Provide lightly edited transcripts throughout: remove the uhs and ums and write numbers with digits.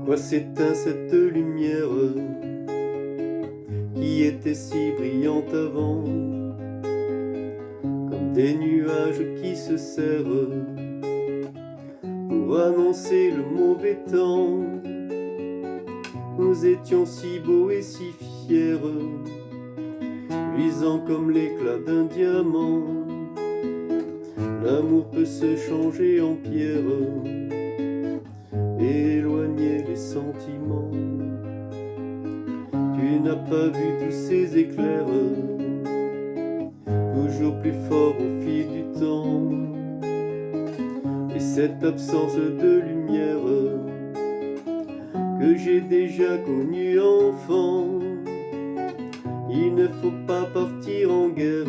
Pourquoi s'éteint cette lumière qui était si brillante avant, comme des nuages qui se serrent pour annoncer le mauvais temps? Nous étions si beaux et si fiers, luisants comme l'éclat d'un diamant. L'amour peut se changer en pierre et éloigner les sentiments. Tu n'as pas vu tous ces éclairs, toujours plus forts au fil du temps. Et cette absence de lumière que j'ai déjà connue enfant. Il ne faut pas partir en guerre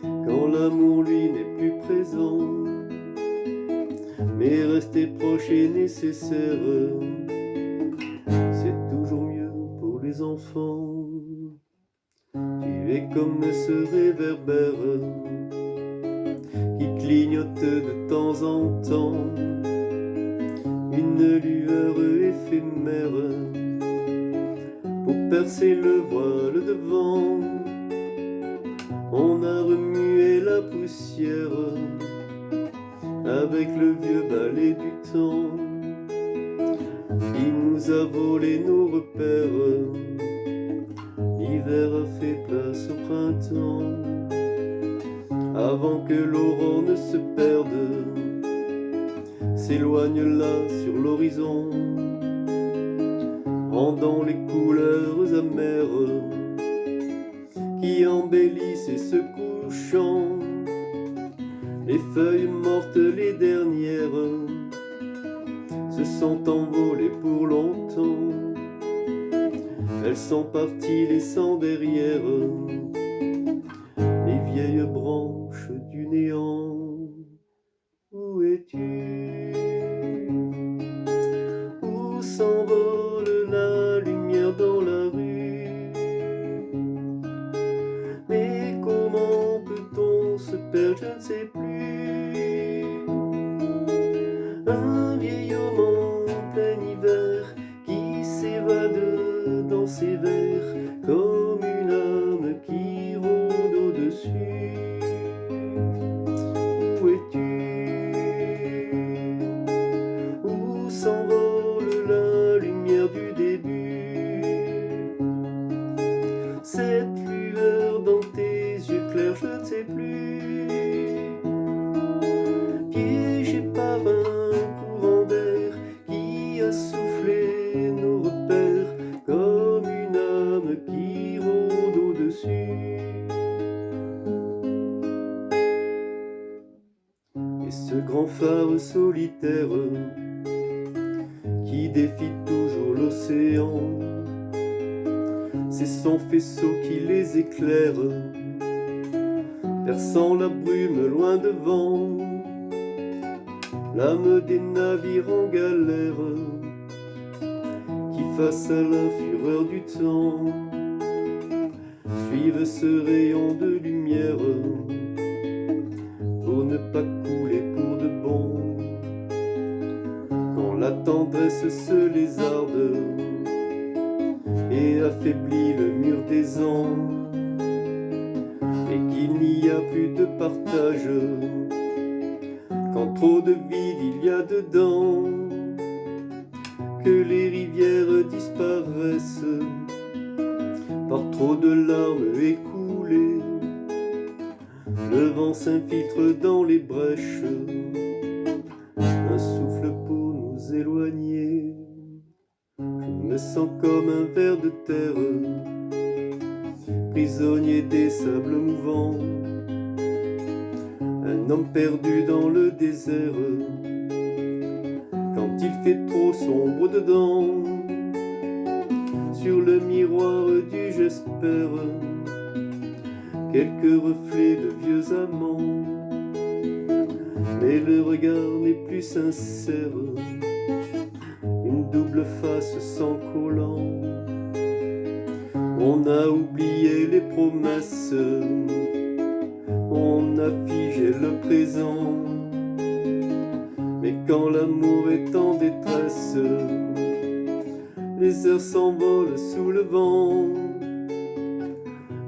quand l'amour lui n'est plus présent, mais rester proche est nécessaire. C'est toujours mieux pour les enfants. Tu es comme ce réverbère qui clignote de temps en temps, une lueur éphémère pour percer le voile de vent. On a remué la poussière avec le vieux balai du temps qui nous a volé nos repères. L'hiver a fait place au printemps avant que l'aurore ne se perde, s'éloigne là sur l'horizon, rendant les couleurs amères qui embellissent et se couchant. Les feuilles mortes, les dernières, se sont envolées pour longtemps. Elles sont parties laissant derrière les vieilles branches du néant. Où es-tu? Où s'envole la lumière dans la rue? Mais comment peut-on se perdre? Je ne sais plus. Un vieil homme en plein hiver qui s'évade dans ses vers comme une âme qui rôde au-dessus. Où es-tu? Où s'envole la lumière du début? Cette lueur dans tes yeux clairs, je ne sais plus. Piégé par un courant d'air qui a soufflé nos repères comme une âme qui rôde au-dessus. Et ce grand phare solitaire qui défie toujours l'océan, c'est son faisceau qui les éclaire, perçant la brume loin devant. L'âme des navires en galère qui, face à la fureur du temps, suivent ce rayon de lumière pour ne pas couler pour de bon. Quand la tendresse se lézarde et affaiblit le mur des ans, et qu'il n'y a plus de partage, quand trop de vide il y a dedans, que les rivières disparaissent par trop de larmes écoulées. Le vent s'infiltre dans les brèches, un souffle pour nous éloigner. Je me sens comme un ver de terre, prisonnier des sables mouvants, un homme perdu dans le désert, quand il fait trop sombre dedans. Sur le miroir du j'espère, quelques reflets de vieux amants, mais le regard n'est plus sincère, une double face sans collant. On a oublié les promesses, on a figé le présent. Mais quand l'amour est en détresse, les heures s'envolent sous le vent.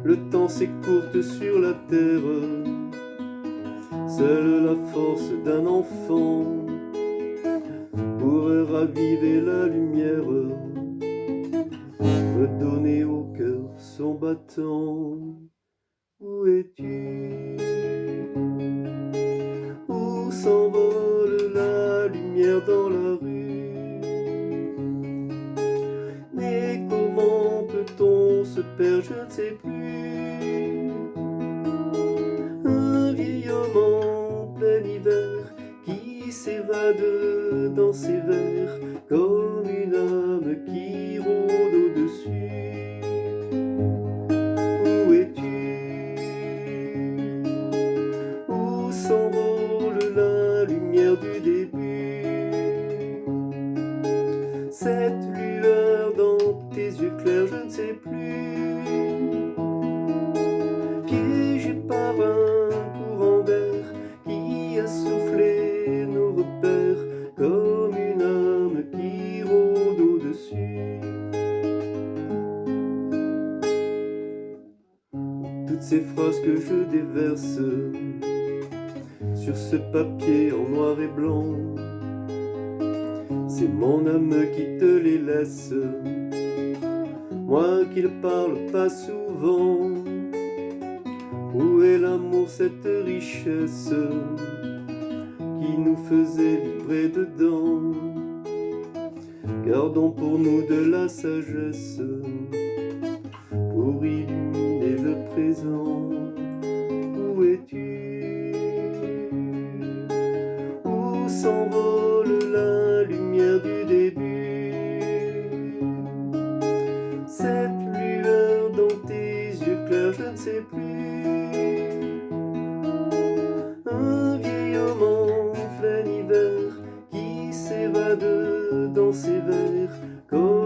Le temps s'écourte sur la terre, seule la force d'un enfant pourrait raviver la lumière, redonner au cœur son battant. Où es-tu? Où s'envole la lumière dans la rue? Mais comment peut-on se perdre, je ne sais plus. Un vieil homme en plein hiver qui s'évade dans ses vers comme une âme qui rôde au-dessus. Où es-tu? Où s'envole la lumière du début? Cette lueur dans tes yeux clairs, je ne sais plus. Piégé par un courant d'air qui a soufflé nos repères comme une âme qui rôde au-dessus. Toutes ces phrases que je déverse sur ce papier en noir et blanc, c'est mon âme qui te les laisse, moi qui ne parle pas souvent. Où est l'amour, cette richesse qui nous faisait vibrer dedans? Gardons pour nous de la sagesse pour illuminer le présent. Où es-tu? Où s'envole la lumière du début? Cette lueur dans tes yeux clairs, je ne sais plus. Un vieil homme en plein hiver qui s'évade dans ses vers comme